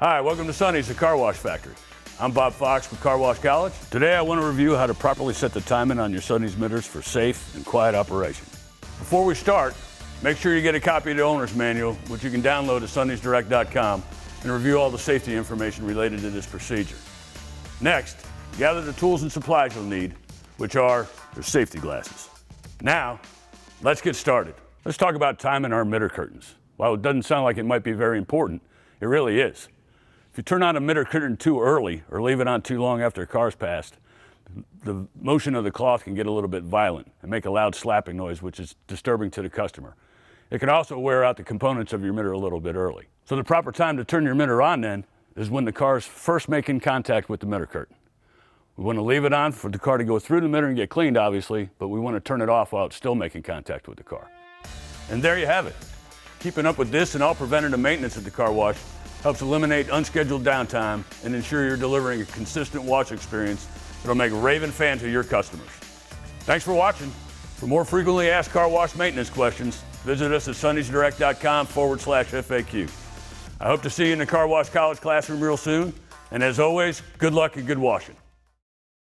Hi, welcome to Sonny's, the car wash factory. I'm Bob Fox with CarWash College. Today I want to review how to properly set the timing on your Sonny's meters for safe and quiet operation. Before we start, make sure you get a copy of the owner's manual, which you can download at sonnysdirect.com, and review all the safety information related to this procedure. Next, gather the tools and supplies you'll need, which are your safety glasses. Now, let's get started. Let's talk about timing our emitter curtains. While it doesn't sound like it might be very important, it really is. If you turn on a emitter curtain too early or leave it on too long after a car's passed, the motion of the cloth can get a little bit violent and make a loud slapping noise, which is disturbing to the customer. It can also wear out the components of your emitter a little bit early. So the proper time to turn your emitter on then is when the car is first making contact with the emitter curtain. We want to leave it on for the car to go through the emitter and get cleaned, obviously, but we want to turn it off while it's still making contact with the car. And there you have it. Keeping up with this and all preventative maintenance at the car wash helps eliminate unscheduled downtime and ensure you're delivering a consistent wash experience that'll make raving fans of your customers. Thanks for watching. For more frequently asked car wash maintenance questions, visit us at sonnysdirect.com/FAQ. I hope to see you in the Car Wash College classroom real soon. And as always, good luck and good washing.